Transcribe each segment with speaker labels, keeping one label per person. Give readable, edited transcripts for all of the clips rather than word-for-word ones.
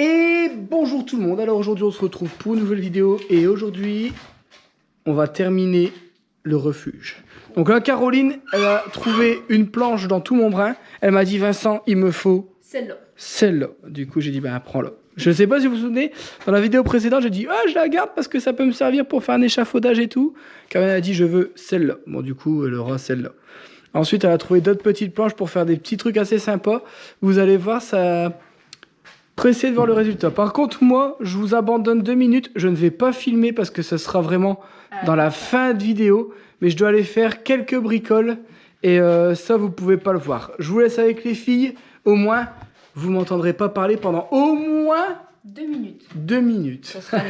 Speaker 1: Et bonjour tout le monde, alors aujourd'hui on se retrouve pour une nouvelle vidéo et aujourd'hui on va terminer le refuge. Donc là Caroline, elle a trouvé une planche dans tout mon brin, elle m'a dit Vincent il me faut celle-là. Du coup j'ai dit ben prends-la. Je ne sais pas si vous vous souvenez, dans la vidéo précédente j'ai dit ah je la garde parce que ça peut me servir pour faire un échafaudage et tout. Caroline a dit je veux celle-là, bon du coup elle aura celle-là. Ensuite elle a trouvé d'autres petites planches pour faire des petits trucs assez sympas. Vous allez voir ça... Pressé de voir le résultat. Par contre, moi, je vous abandonne 2 minutes. Je ne vais pas filmer parce que ce sera vraiment dans la fin de vidéo. Mais je dois aller faire quelques bricoles. Et ça, vous pouvez pas le voir. Je vous laisse avec les filles. Au moins, vous m'entendrez pas parler pendant au moins
Speaker 2: 2 minutes.
Speaker 1: 2 minutes.
Speaker 2: Ça sera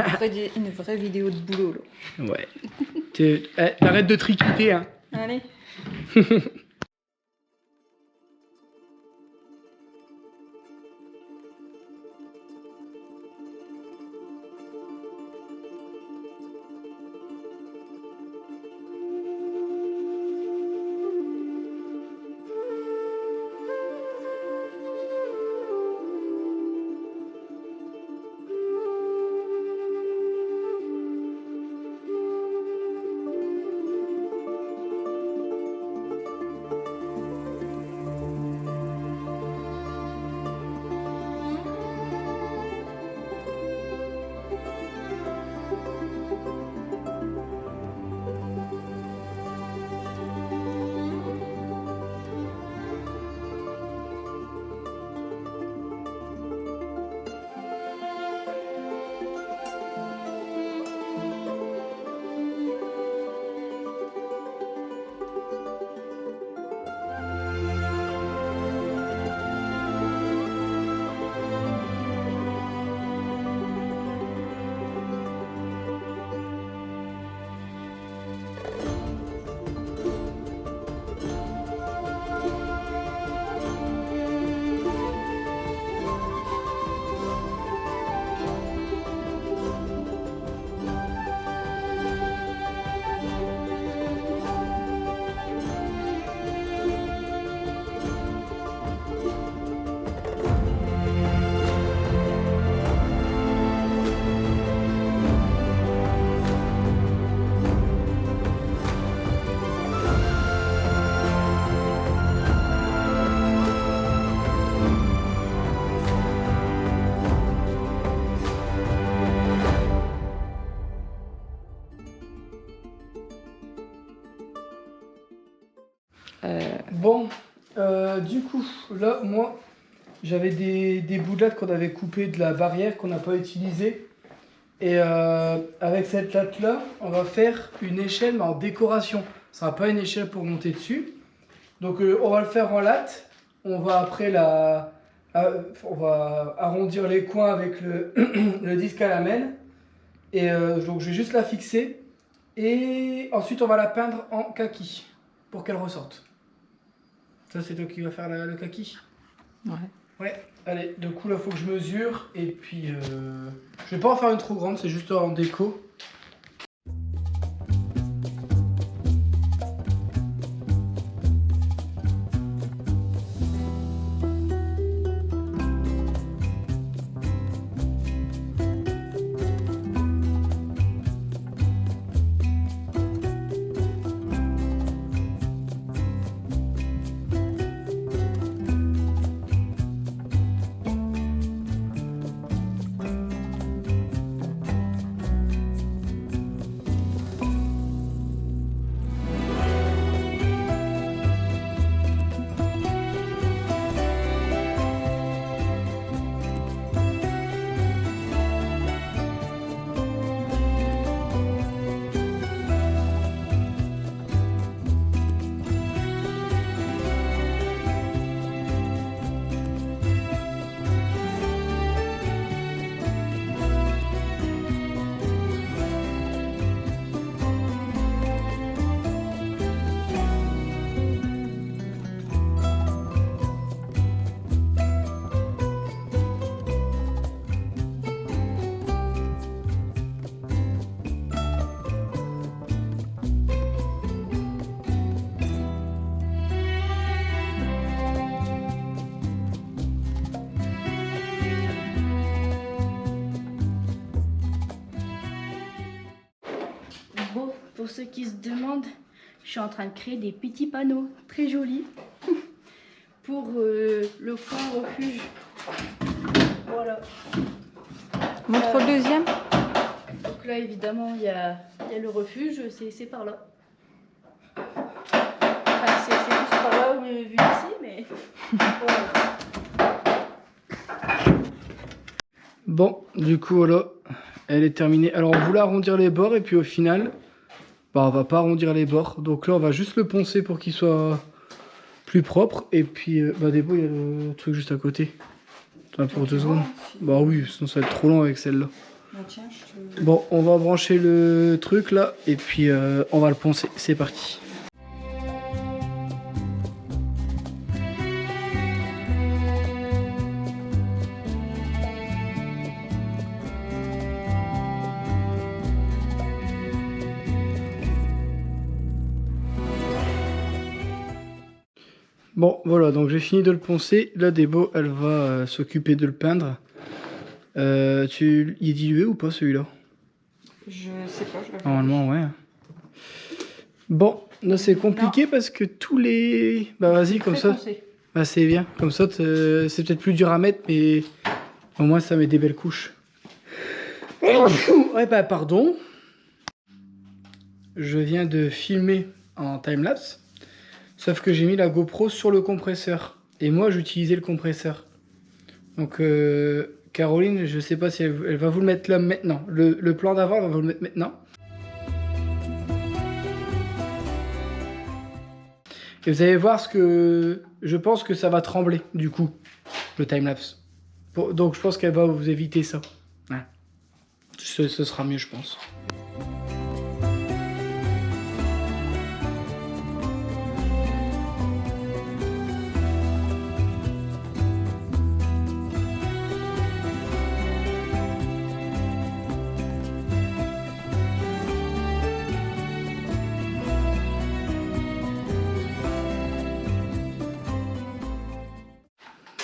Speaker 2: une vraie vidéo de boulot, là.
Speaker 1: Ouais. Arrête de triquiter, hein.
Speaker 2: Allez.
Speaker 1: Bon, du coup, là, moi, j'avais des bouts de latte qu'on avait coupés de la barrière qu'on n'a pas utilisé. Et avec cette latte-là, on va faire une échelle, mais en décoration. Ce sera pas une échelle pour monter dessus. Donc, on va le faire en latte. On va après on va arrondir les coins avec le disque à lamelle. Et donc, je vais juste la fixer. Et ensuite, on va la peindre en kaki pour qu'elle ressorte. Ça, c'est toi qui vas faire le kaki?
Speaker 2: Ouais.
Speaker 1: Ouais, allez, du coup, là, il faut que je mesure. Et puis, je vais pas en faire une trop grande, c'est juste en déco.
Speaker 3: pour ceux qui se demandent, je suis en train de créer des petits panneaux très jolis pour le coin refuge. Voilà.
Speaker 2: Montre le deuxième.
Speaker 3: Donc là, évidemment, il y a le refuge, c'est par là. Enfin, c'est plus par là vu d'ici, mais voilà.
Speaker 1: Bon, du coup, voilà, elle est terminée. Alors, on voulait arrondir les bords et puis au final, bah, on va pas arrondir les bords. Donc là, on va juste le poncer pour qu'il soit plus propre. Et puis, bah, des beaux, il y a le truc juste à côté. Attends, pour 2 secondes. Bah oui, sinon ça va être trop long avec celle-là. Bon, on va brancher le truc là et puis on va le poncer. C'est parti. Bon, voilà, donc j'ai fini de le poncer. Là, Débo, elle va s'occuper de le peindre. Il est dilué ou pas celui-là?
Speaker 2: Je sais pas, je vais
Speaker 1: Normalement, ouais. Bon, là c'est compliqué parce que tous les... Bah vas-y, comme ça. Bah c'est bien. Comme ça, c'est peut-être plus dur à mettre, mais au moins ça met des belles couches. Ouais, bah pardon. Je viens de filmer en timelapse. Sauf que j'ai mis la GoPro sur le compresseur. Et moi, j'utilisais le compresseur. Donc, Caroline, je sais pas si elle va vous le mettre là maintenant. Le plan d'avant, elle va vous le mettre maintenant. Et vous allez voir ce que... Je pense que ça va trembler, du coup, le timelapse. Donc, je pense qu'elle va vous éviter ça. Ouais. Ce sera mieux, je pense.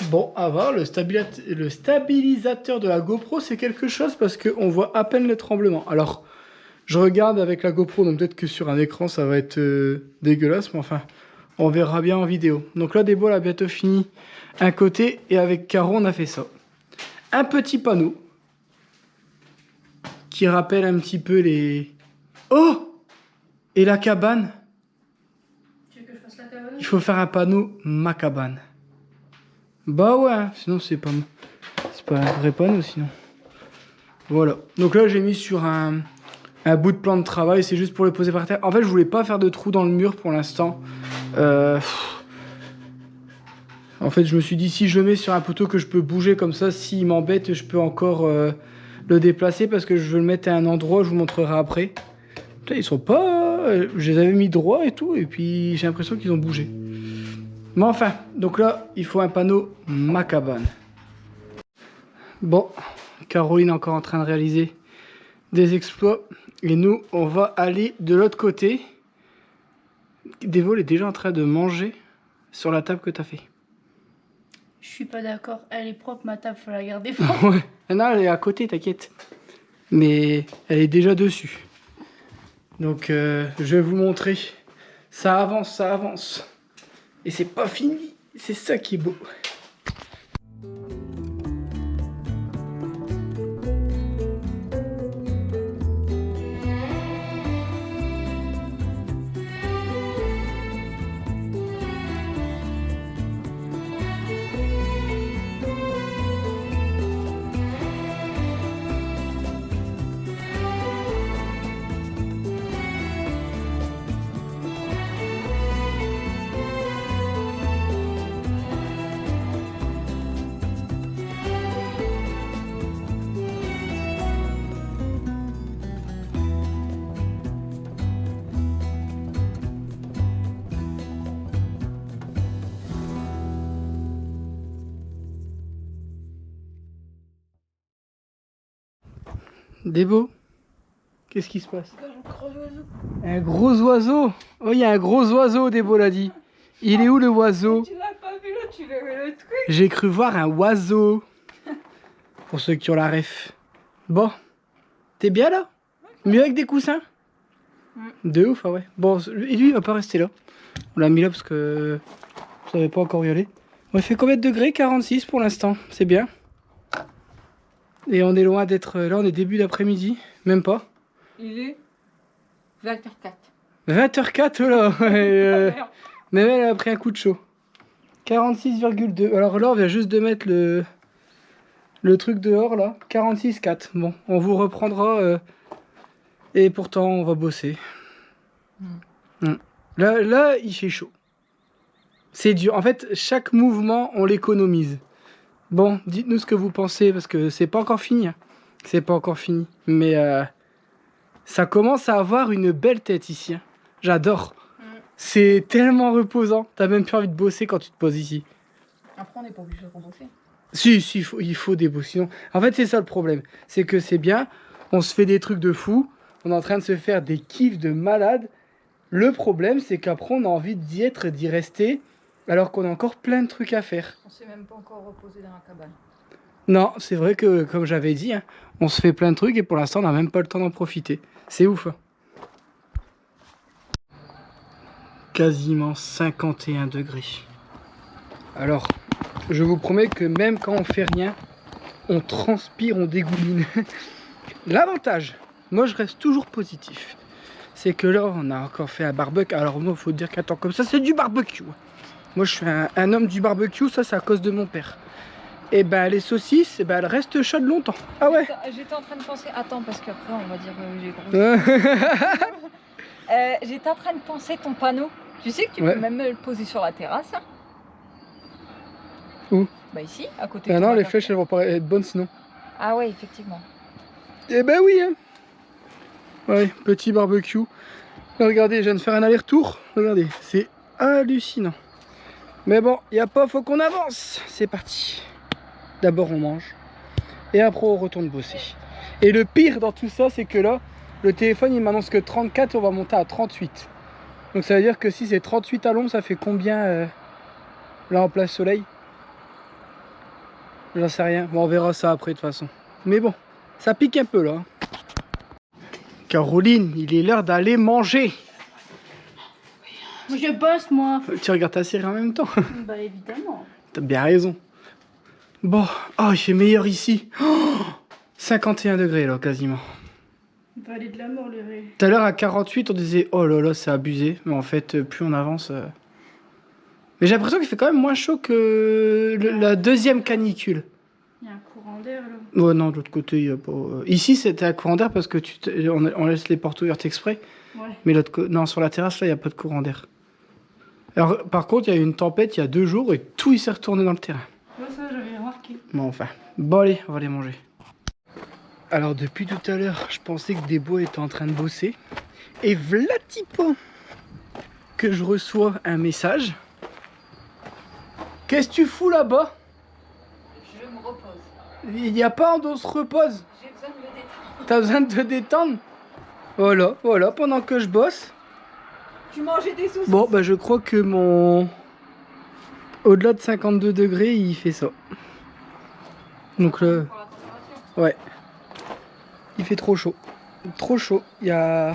Speaker 1: Bon, à voir, le stabilisateur de la GoPro, c'est quelque chose parce qu'on voit à peine le tremblement. Alors, je regarde avec la GoPro, donc peut-être que sur un écran, ça va être dégueulasse, mais enfin, on verra bien en vidéo. Donc là, Débo a bientôt fini un côté, et avec Caro, on a fait ça. Un petit panneau qui rappelle un petit peu les... Oh! Et la cabane.
Speaker 3: Tu veux que je fasse la cabane?
Speaker 1: Il faut faire un panneau ma cabane. Bah ouais, sinon c'est pas un vrai panneau sinon. Voilà. Donc là j'ai mis sur un bout de plan de travail, c'est juste pour le poser par terre. En fait je voulais pas faire de trou dans le mur pour l'instant. En fait je me suis dit si je le mets sur un poteau que je peux bouger comme ça, s'il m'embête je peux encore le déplacer parce que je veux le mettre à un endroit, je vous montrerai après. Putain, ils sont pas... Je les avais mis droit et tout et puis j'ai l'impression qu'ils ont bougé. Mais enfin, donc là, il faut un panneau ma cabane. Bon, Caroline est encore en train de réaliser des exploits. Et nous, on va aller de l'autre côté. Dévo est déjà en train de manger sur la table que tu as fait.
Speaker 3: Je suis pas d'accord. Elle est propre, ma table, faut la garder propre.
Speaker 1: Ouais. Non, elle est à côté, t'inquiète. Mais elle est déjà dessus. Donc, je vais vous montrer. Ça avance, ça avance. Et c'est pas fini, c'est ça qui est beau. Débo, qu'est-ce qui se passe? Un gros oiseau. Oh, il y a un gros oiseau, Débo l'a dit. Il est où le oiseau?
Speaker 2: Tu l'as pas vu là, tu verrais le truc.
Speaker 1: J'ai cru voir un oiseau. Pour ceux qui ont la ref. Bon, t'es bien là? Mieux avec des coussins? De ouf, ah ouais. Bon, et lui, il va pas rester là. On l'a mis là parce que je savais pas encore y aller. On fait combien de degrés? 46 pour l'instant, c'est bien. Et on est loin d'être... Là, on est début d'après-midi, même pas.
Speaker 2: Il est 20h04.
Speaker 1: 20h04, oh là. Même elle a pris un coup de chaud. 46,2. Alors là, on vient juste de mettre le truc dehors, là. 46,4. Bon, on vous reprendra. Et pourtant, on va bosser. Là, il fait chaud. C'est dur. En fait, chaque mouvement, on l'économise. Bon, dites-nous ce que vous pensez, parce que c'est pas encore fini. Hein. C'est pas encore fini. Mais ça commence à avoir une belle tête ici. Hein. J'adore. C'est tellement reposant. T'as même plus envie de bosser quand tu te poses ici.
Speaker 2: Après, on n'est pas obligé de rebosser.
Speaker 1: Si, il faut des bosses. Sinon... En fait, c'est ça le problème. C'est que c'est bien. On se fait des trucs de fou. On est en train de se faire des kiffs de malade. Le problème, c'est qu'après, on a envie d'y être, d'y rester, alors qu'on a encore plein de trucs à faire.
Speaker 2: On s'est même pas encore reposé dans la cabane.
Speaker 1: Non, c'est vrai que, comme j'avais dit, hein, on se fait plein de trucs et pour l'instant, on n'a même pas le temps d'en profiter. C'est ouf. Hein. Quasiment 51 degrés. Alors, je vous promets que même quand on fait rien, on transpire, on dégouline. L'avantage, moi je reste toujours positif, c'est que là on a encore fait un barbecue. Alors moi il faut dire qu'un temps comme ça c'est du barbecue. Moi je suis un homme du barbecue, ça c'est à cause de mon père. Et ben les saucisses, elles restent chaudes longtemps. Ah ouais.
Speaker 2: J'étais en train de penser, attends parce qu'après on va dire j'ai grossi. J'étais en train de penser ton panneau. Tu sais que tu peux même le poser sur la terrasse. Hein.
Speaker 1: Où?
Speaker 2: Bah ici, à côté.
Speaker 1: Ah non, les flèches elles vont pas être bonnes sinon.
Speaker 2: Ah ouais, effectivement.
Speaker 1: Eh ben oui hein. Ouais, petit barbecue. Là, regardez, je viens de faire un aller-retour. Regardez, c'est hallucinant. Mais bon, y a pas, faut qu'on avance. C'est parti. D'abord on mange. Et après on retourne bosser. Et le pire dans tout ça, c'est que là, le téléphone il m'annonce que 34 et on va monter à 38. Donc ça veut dire que si c'est 38 à l'ombre, ça fait combien là en place soleil? J'en sais rien. Bon, on verra ça après de toute façon. Mais bon, ça pique un peu là. Caroline, il est l'heure d'aller manger.
Speaker 3: Je bosse, moi.
Speaker 1: Tu regardes ta série en même temps.
Speaker 3: Bah, évidemment.
Speaker 1: T'as bien raison. Bon, oh, il fait meilleur ici. Oh, 51 degrés là, quasiment.
Speaker 3: Vallée de la mort, le ré.
Speaker 1: Tout à l'heure à 48, on disait oh là là, c'est abusé. Mais en fait, plus on avance. Mais j'ai l'impression qu'il fait quand même moins chaud que la deuxième canicule.
Speaker 3: Il y a un courant d'air là.
Speaker 1: Ouais, non, de l'autre côté, il n'y a pas. Ici, c'était un courant d'air parce que on laisse les portes ouvertes exprès.
Speaker 3: Ouais.
Speaker 1: Mais non, sur la terrasse, là, il n'y a pas de courant d'air. Alors, par contre, il y a eu une tempête il y a 2 jours et tout il s'est retourné dans le terrain.
Speaker 3: Ouais, ça, j'avais remarqué.
Speaker 1: Bon, enfin. Bon, allez, on va aller manger. Alors, depuis tout à l'heure, je pensais que des bois étaient en train de bosser. Et vlatipo que je reçois un message. Qu'est-ce que tu fous là-bas?
Speaker 2: Je me repose.
Speaker 1: Il n'y a pas un dos se repose.
Speaker 2: J'ai besoin de me détendre.
Speaker 1: T'as besoin de te détendre? Voilà, pendant que je bosse.
Speaker 2: Tu mangeais des saucisses?
Speaker 1: Bon, bah je crois que mon... Au-delà de 52 degrés, il fait ça. Donc là... Ouais. Il fait trop chaud. Trop chaud. Il y a...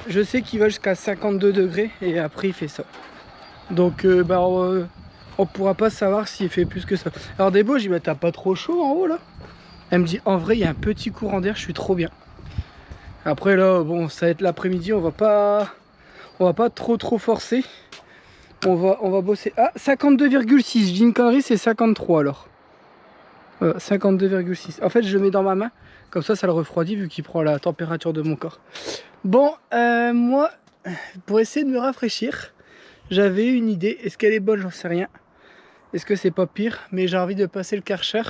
Speaker 1: Je sais qu'il va jusqu'à 52 degrés et après il fait ça. Donc bah on pourra pas savoir s'il fait plus que ça. Alors Débo, j'ai dit bah t'as pas trop chaud en haut là? Elle me dit en vrai il y a un petit courant d'air, je suis trop bien. Après là bon ça va être l'après-midi, on va pas trop forcer. On va bosser. Ah 52,6, je dis une connerie, c'est 53 alors. 52,6. En fait je le mets dans ma main, comme ça le refroidit vu qu'il prend la température de mon corps. Bon moi pour essayer de me rafraîchir, j'avais une idée. Est-ce qu'elle est bonne? J'en sais rien. Est-ce que c'est pas pire? Mais j'ai envie de passer le Karcher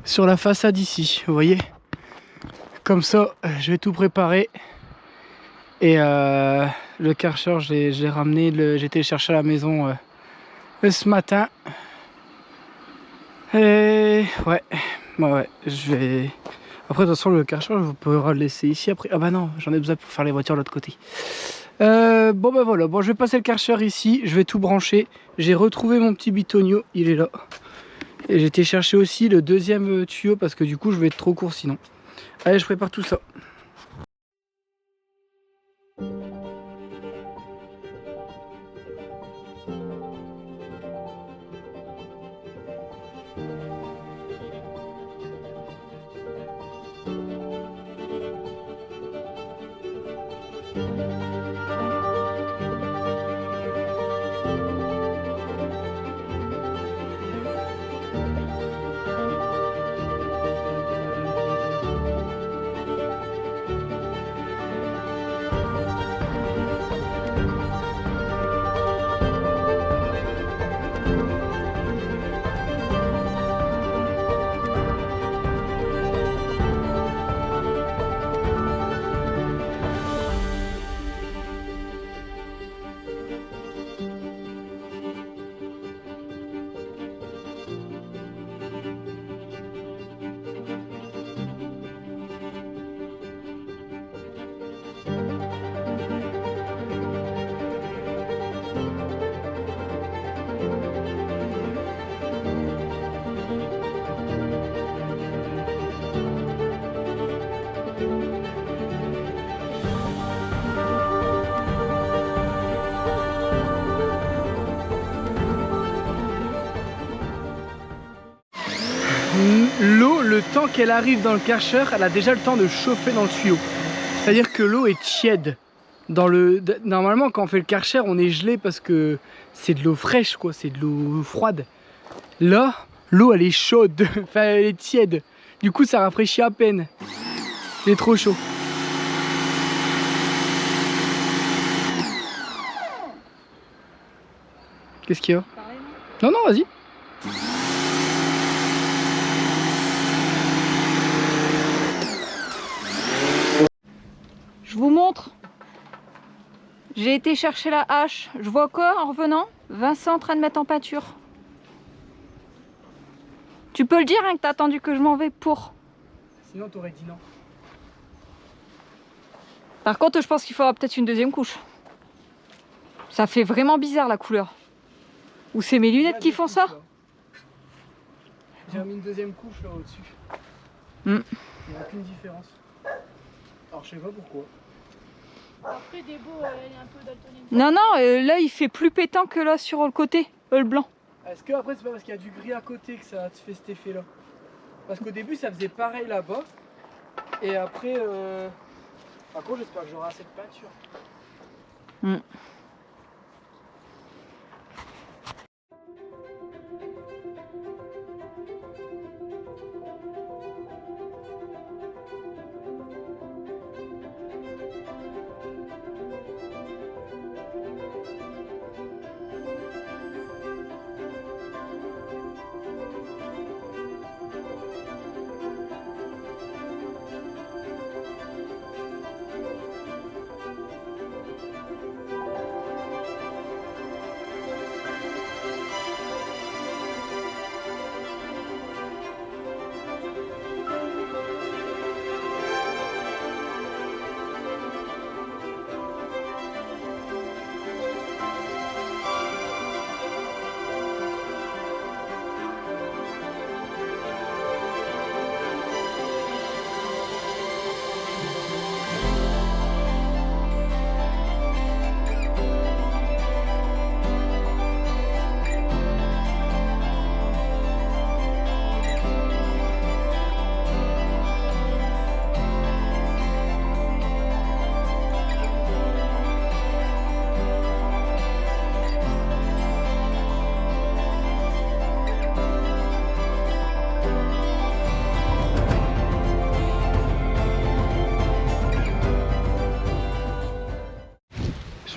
Speaker 1: sur la façade ici, vous voyez? Comme ça, je vais tout préparer. Et le Karcher, j'ai ramené, j'ai été le chercher à la maison ce matin. Et ouais, je vais... Après, de toute façon, le Karcher, je pourrai le laisser ici après. Ah bah non, j'en ai besoin pour faire les voitures de l'autre côté. Bon bah voilà, bon je vais passer le Karcher ici, je vais tout brancher. J'ai retrouvé mon petit bitonio, il est là. Et j'ai été chercher aussi le deuxième tuyau parce que du coup je vais être trop court sinon. Allez, je prépare tout ça. l'eau, le temps qu'elle arrive dans le Karcher, elle a déjà le temps de chauffer dans le tuyau. C'est-à-dire que l'eau est tiède. Normalement, quand on fait le Karcher, on est gelé parce que c'est de l'eau fraîche, quoi. C'est de l'eau froide. Là, l'eau, elle est chaude. Enfin, elle est tiède. Du coup, ça rafraîchit à peine. Il est trop chaud. Qu'est-ce qu'il y a? Non, non, vas-y.
Speaker 2: Je vous montre. J'ai été chercher la hache. Je vois quoi en revenant? Vincent en train de mettre en peinture. Tu peux le dire hein, que t'as attendu que je m'en vais pour.
Speaker 1: Sinon t'aurais dit non.
Speaker 2: Par contre je pense qu'il faudra peut-être une deuxième couche. Ça fait vraiment bizarre la couleur. Ou c'est mes lunettes qui font ça?
Speaker 1: J'ai mis une deuxième couche là au-dessus. Il n'y a aucune différence. Alors je sais pas pourquoi.
Speaker 3: Après, Débo, elle est un peu daltonienne.
Speaker 2: Non, non, là il fait plus pétant que là sur le côté, le blanc.
Speaker 1: Est-ce que après c'est pas parce qu'il y a du gris à côté que ça te fait cet effet là? Parce qu'au début ça faisait pareil là-bas. Et après, par contre j'espère que j'aurai assez de peinture.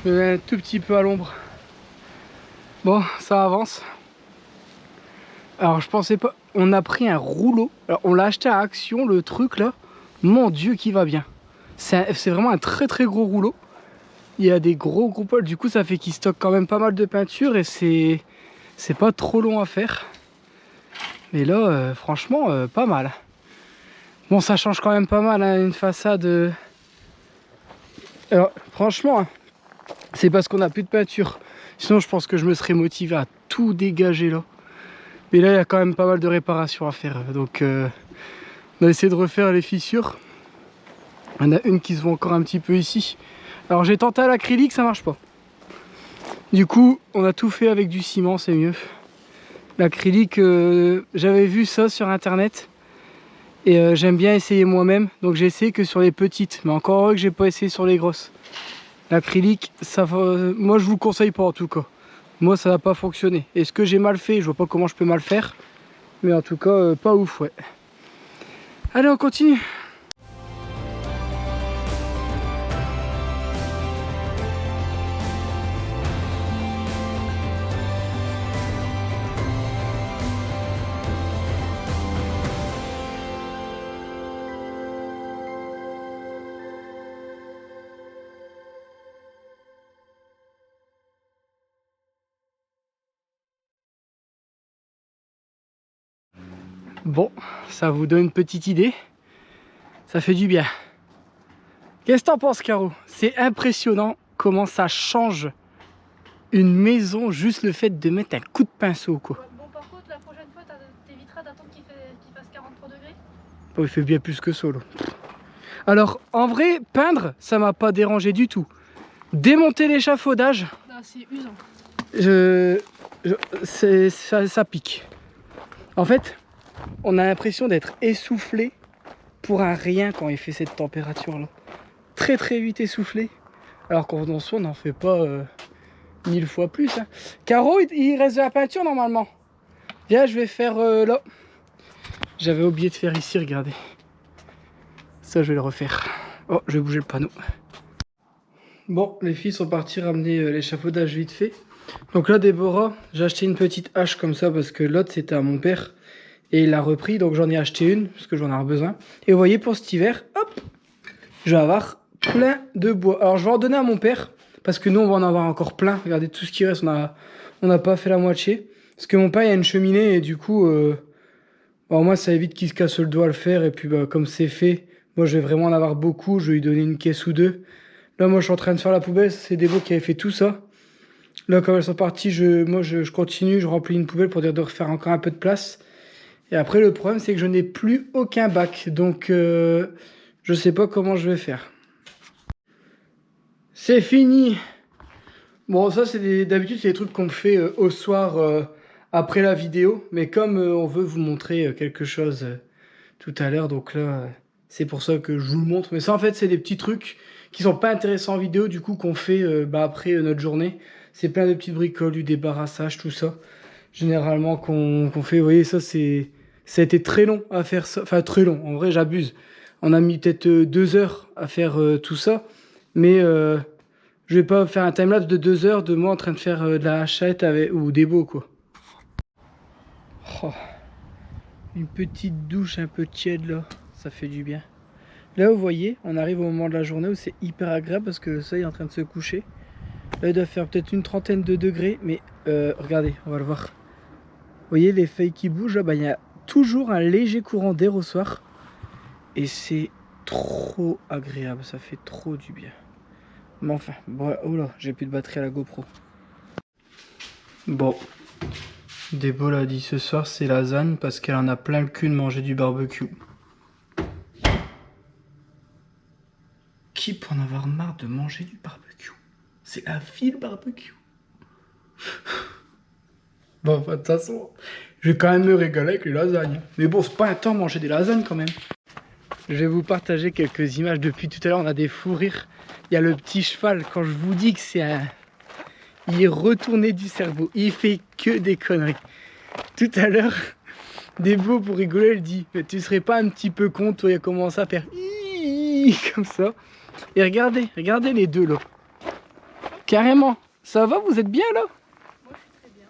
Speaker 1: Je me mets un tout petit peu à l'ombre. Bon, ça avance. Alors je pensais pas. On a pris un rouleau. Alors on l'a acheté à Action, le truc là. Mon Dieu, qui va bien. C'est vraiment un très très gros rouleau. Il y a des gros poils. Du coup, ça fait qu'il stocke quand même pas mal de peinture et c'est pas trop long à faire. Mais là, franchement, pas mal. Bon, ça change quand même pas mal hein, une façade. Alors franchement. Hein, c'est parce qu'on a plus de peinture. Sinon je pense que je me serais motivé à tout dégager là. Mais là il y a quand même pas mal de réparations à faire. Donc on a essayé de refaire les fissures. Il y en a une qui se voit encore un petit peu ici. Alors j'ai tenté à l'acrylique, ça marche pas. Du coup on a tout fait avec du ciment, c'est mieux. L'acrylique, j'avais vu ça sur internet. Et j'aime bien essayer moi-même. Donc j'ai essayé que sur les petites. Mais encore heureux que j'ai pas essayé sur les grosses. L'acrylique, ça va... moi je vous le conseille pas en tout cas. Moi ça n'a pas fonctionné. Est-ce que j'ai mal fait? Je vois pas comment je peux mal faire. Mais en tout cas, pas ouf, ouais. Allez, on continue. Bon, ça vous donne une petite idée. Ça fait du bien. Qu'est-ce que t'en penses, Caro? C'est impressionnant comment ça change une maison, juste le fait de mettre un coup de pinceau, quoi.
Speaker 3: Bon, par contre, la prochaine fois, t'éviteras d'attendre qu'il fasse 43 degrés.
Speaker 1: Oh, il fait bien plus que ça, là. Alors, en vrai, peindre, ça m'a pas dérangé du tout. Démonter l'échafaudage,
Speaker 3: C'est usant.
Speaker 1: ça pique. En fait, on a l'impression d'être essoufflé pour un rien quand il fait cette température-là. Très très vite essoufflé. Alors qu'en soi, on n'en fait pas 1000 fois plus. Hein. Caro, il reste de la peinture normalement. Viens, je vais faire là. J'avais oublié de faire ici, regardez. Ça, je vais le refaire. Oh, je vais bouger le panneau. Bon, les filles sont parties ramener l'échafaudage vite fait. Donc là, Déborah, j'ai acheté une petite hache comme ça parce que l'autre, c'était à mon père. Et il l'a repris, donc j'en ai acheté une parce que j'en ai besoin. Et vous voyez, pour cet hiver, hop, je vais avoir plein de bois. Alors, je vais en donner à mon père parce que nous, on va en avoir encore plein. Regardez tout ce qui reste, on n'a pas fait la moitié. Parce que mon père, il a une cheminée et du coup, au moins, ça évite qu'il se casse le doigt à le faire. Et puis, comme c'est fait, moi, je vais vraiment en avoir beaucoup. Je vais lui donner une caisse ou deux. Là, moi, je suis en train de faire la poubelle. C'est Débo qui avait fait tout ça. Là, quand elles sont parties, je continue. Je remplis une poubelle pour dire de refaire encore un peu de place. Et après, le problème, c'est que je n'ai plus aucun bac. Donc, je sais pas comment je vais faire. C'est fini. Bon, ça, d'habitude, c'est des trucs qu'on fait au soir après la vidéo. Mais comme on veut vous montrer quelque chose tout à l'heure, donc là, c'est pour ça que je vous le montre. Mais ça, en fait, c'est des petits trucs qui sont pas intéressants en vidéo, du coup, qu'on fait après notre journée. C'est plein de petites bricoles, du débarrassage, tout ça. Généralement, qu'on fait, vous voyez, ça a été très long à faire ça. Enfin, très long, en vrai, j'abuse. On a mis peut-être 2 heures à faire tout ça. Mais je vais pas faire un timelapse de 2 heures de moi en train de faire de la hachette ou des beaux, quoi. Oh, une petite douche un peu tiède, là. Ça fait du bien. Là, vous voyez, on arrive au moment de la journée où c'est hyper agréable parce que le soleil est en train de se coucher. Là, il doit faire peut-être une trentaine de degrés. Mais regardez, on va le voir. Vous voyez les feuilles qui bougent, là, bah, y a toujours un léger courant d'air au soir. Et c'est trop agréable, ça fait trop du bien. Mais enfin, bon, oh là, j'ai plus de batterie à la GoPro. Bon, Débo l'a dit, ce soir c'est lasagne parce qu'elle en a plein le cul de manger du barbecue. Qui peut en avoir marre de manger du barbecue? C'est la vie le barbecue. Bon, de toute façon, je vais quand même me régaler avec les lasagnes. Mais bon, c'est pas un temps de manger des lasagnes quand même. Je vais vous partager quelques images. Depuis tout à l'heure, on a des fous rires. Il y a le petit cheval. Quand je vous dis que c'est un... Il est retourné du cerveau. Il fait que des conneries. Tout à l'heure, Débo, pour rigoler, elle dit « Tu serais pas un petit peu con, toi, il a commencé à faire... » comme ça. Et regardez les deux, là. Carrément. Ça va, vous êtes bien, là?
Speaker 3: Moi, je suis très bien.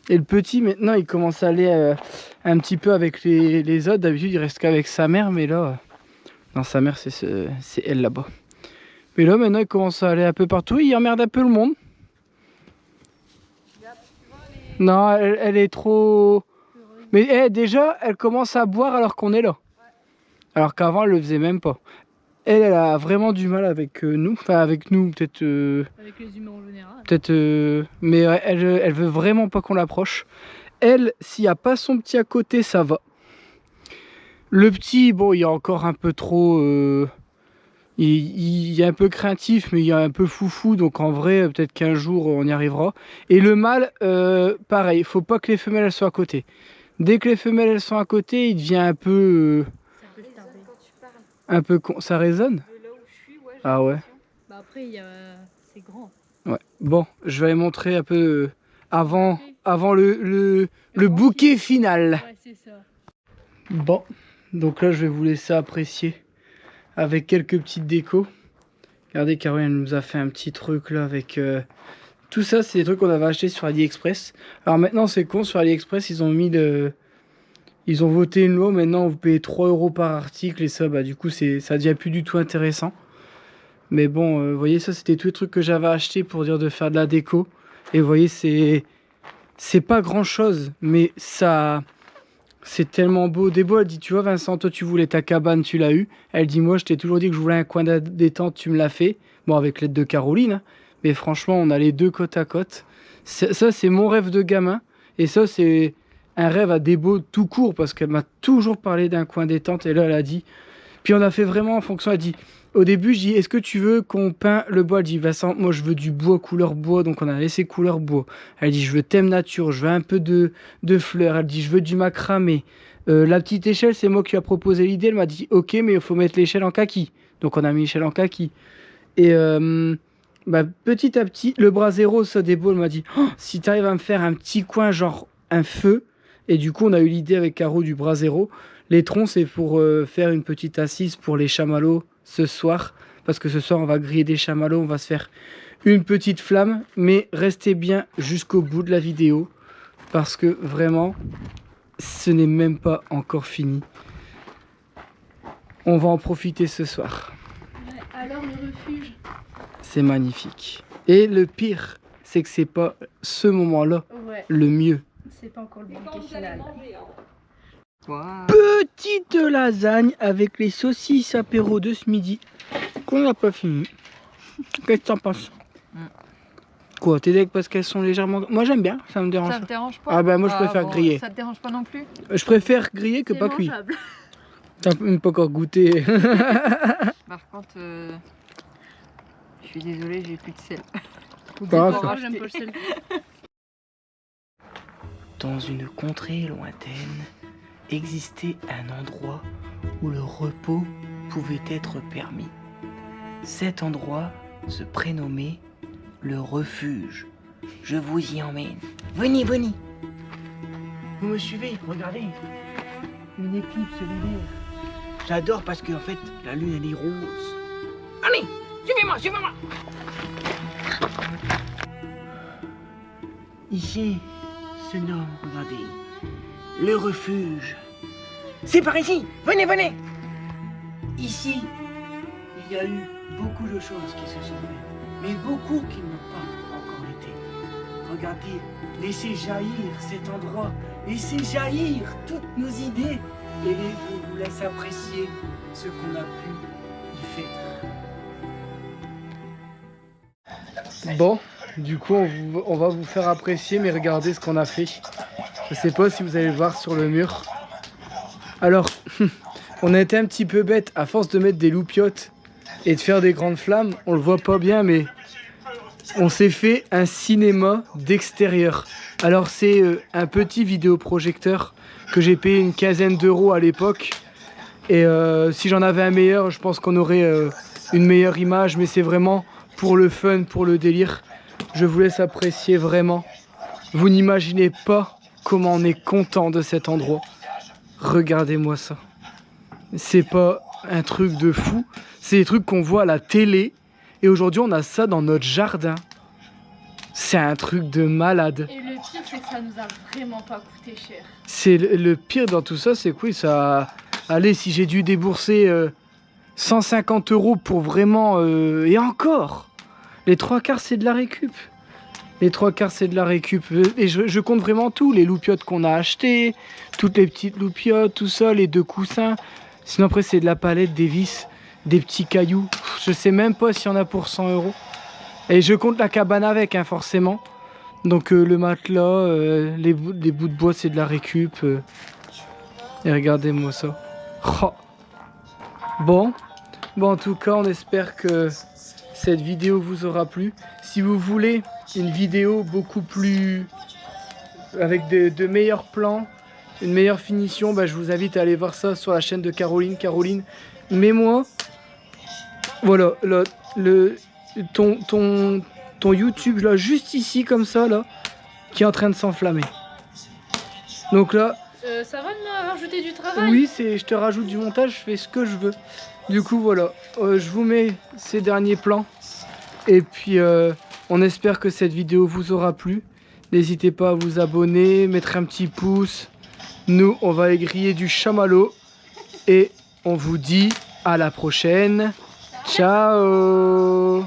Speaker 1: Et le petit, maintenant, il commence à aller un petit peu avec les autres. D'habitude, il reste qu'avec sa mère, mais là... non, sa mère, c'est elle, là-bas. Mais là, maintenant, il commence à aller un peu partout. Il emmerde un peu le monde. Non, elle est trop... Mais déjà, elle commence à boire alors qu'on est là. Alors qu'avant, elle le faisait même pas. Elle a vraiment du mal avec nous. Enfin, avec nous, peut-être...
Speaker 3: Avec les humains en général.
Speaker 1: Peut-être... mais elle veut vraiment pas qu'on l'approche. Elle, s'il n'y a pas son petit à côté, ça va. Le petit, bon, il est encore un peu trop... il est un peu craintif, mais il est un peu foufou. Donc en vrai, peut-être qu'un jour, on y arrivera. Et le mâle, pareil, il faut pas que les femelles elles soient à côté. Dès que les femelles elles sont à côté, il devient un peu... un peu con. Ça résonne?
Speaker 3: De là où je suis, ouais.
Speaker 1: Ah ouais.
Speaker 3: Bah après, c'est grand.
Speaker 1: Ouais. Bon, je vais montrer un peu avant le bouquet final.
Speaker 3: Ouais, c'est ça.
Speaker 1: Bon, donc là, je vais vous laisser apprécier avec quelques petites décos. Regardez, Caroline elle nous a fait un petit truc là avec... tout ça, c'est des trucs qu'on avait acheté sur AliExpress. Alors maintenant, c'est con, sur AliExpress, ils ont mis ils ont voté une loi, maintenant vous payez 3 € par article et ça, bah du coup, ça devient plus du tout intéressant. Mais bon, vous voyez, ça, c'était tous les trucs que j'avais acheté pour dire de faire de la déco. Et vous voyez, c'est pas grand chose, mais ça... c'est tellement beau. Débo, elle dit, tu vois Vincent, toi tu voulais ta cabane, tu l'as eu. Elle dit, moi je t'ai toujours dit que je voulais un coin de détente, tu me l'as fait. Bon, avec l'aide de Caroline, hein. Mais franchement, on a les deux côte à côte. Ça, c'est mon rêve de gamin. Et ça, c'est un rêve à Débo tout court, parce qu'elle m'a toujours parlé d'un coin détente. Et là, elle a dit... Puis on a fait vraiment en fonction, elle dit, au début, je dis, est-ce que tu veux qu'on peint le bois? Elle dit, Vincent, moi je veux du bois, couleur bois. Donc on a laissé couleur bois. Elle dit, je veux thème nature, je veux un peu de fleurs. Elle dit, je veux du macramé. La petite échelle, c'est moi qui lui ai proposé l'idée. Elle m'a dit, ok, mais il faut mettre l'échelle en kaki. Donc on a mis l'échelle en kaki. Et petit à petit, le brasero, ça des beaux, elle m'a dit, oh, si tu arrives à me faire un petit coin, genre un feu. Et du coup, on a eu l'idée avec Caro du brasero. Les troncs, c'est pour faire une petite assise pour les chamallows ce soir. Parce que ce soir, on va griller des chamallows. On va se faire une petite flamme. Mais restez bien jusqu'au bout de la vidéo. Parce que vraiment, ce n'est même pas encore fini. On va en profiter ce soir.
Speaker 3: Alors le refuge.
Speaker 1: C'est magnifique. Et le pire, c'est que c'est pas ce moment-là le mieux.
Speaker 3: C'est pas encore le bouquet final.
Speaker 2: Wow.
Speaker 1: Petite lasagne avec les saucisses apéro de ce midi qu'on n'a pas fini. Qu'est-ce que t'en penses? Quoi, t'es deg parce qu'elles sont légèrement... Moi j'aime bien, ça me dérange
Speaker 2: Ça
Speaker 1: pas.
Speaker 2: te dérange pas?
Speaker 1: Ah bah moi je préfère griller.
Speaker 2: Ça te dérange pas non plus?
Speaker 1: Je préfère griller que pas cuit. T'as même pas encore goûté.
Speaker 2: Par contre, je suis désolée, j'ai plus de sel.
Speaker 1: Pas
Speaker 3: J'aime pas le sel.
Speaker 1: Dans une contrée lointaine, existait un endroit où le repos pouvait être permis. Cet endroit se prénommait le refuge. Je vous y emmène. Venez, venez. Vous me suivez, regardez. Une éclipse lunaire. J'adore parce qu'en fait, la lune elle est rose. Allez, suivez-moi, suivez-moi. Ici se nomme, regardez, le refuge. C'est par ici, venez, venez. Ici, il y a eu beaucoup de choses qui se sont faites, mais beaucoup qui n'ont pas encore été. Regardez, laissez jaillir cet endroit, laissez jaillir toutes nos idées et on vous laisse apprécier ce qu'on a pu y faire. Bon, du coup, on va vous faire apprécier, mais regardez ce qu'on a fait. Je sais pas si vous allez le voir sur le mur. Alors, on a été un petit peu bête à force de mettre des loupiottes et de faire des grandes flammes. On le voit pas bien, mais on s'est fait un cinéma d'extérieur. Alors, c'est un petit vidéoprojecteur que j'ai payé une quinzaine d'euros à l'époque. Et si j'en avais un meilleur, je pense qu'on aurait une meilleure image. Mais c'est vraiment pour le fun, pour le délire. Je vous laisse apprécier vraiment. Vous n'imaginez pas comment on est content de cet endroit. Regardez-moi ça. C'est pas un truc de fou. C'est des trucs qu'on voit à la télé. Et aujourd'hui, on a ça dans notre jardin. C'est un truc de malade.
Speaker 3: Et le pire, c'est que ça nous a vraiment pas coûté cher.
Speaker 1: C'est le pire dans tout ça, c'est que oui, ça... Allez, si j'ai dû débourser 150 euros pour vraiment... Et encore, les trois quarts, c'est de la récup. Les trois quarts, c'est de la récup. Et je compte vraiment tout. Les loupiottes qu'on a achetées, toutes les petites loupiottes, tout ça, les 2 coussins. Sinon, après, c'est de la palette, des vis, des petits cailloux. Je sais même pas s'il y en a pour 100 euros. Et je compte la cabane avec, hein, forcément. Donc, le matelas, les bouts de bois, c'est de la récup. Et regardez-moi ça. Oh. Bon, en tout cas, on espère que cette vidéo vous aura plu. Si vous voulez une vidéo beaucoup plus... avec de meilleurs plans, une meilleure finition, bah, je vous invite à aller voir ça sur la chaîne de Caroline. Caroline, mets-moi... Voilà, là, ton YouTube, là, juste ici, comme ça, là, qui est en train de s'enflammer. Donc là...
Speaker 3: ça va me rajouter du travail?
Speaker 1: Oui, je te rajoute du montage, je fais ce que je veux. Du coup, voilà, je vous mets ces derniers plans. Et puis, on espère que cette vidéo vous aura plu. N'hésitez pas à vous abonner, mettre un petit pouce. Nous, on va aller griller du chamallow. Et on vous dit à la prochaine. Ciao!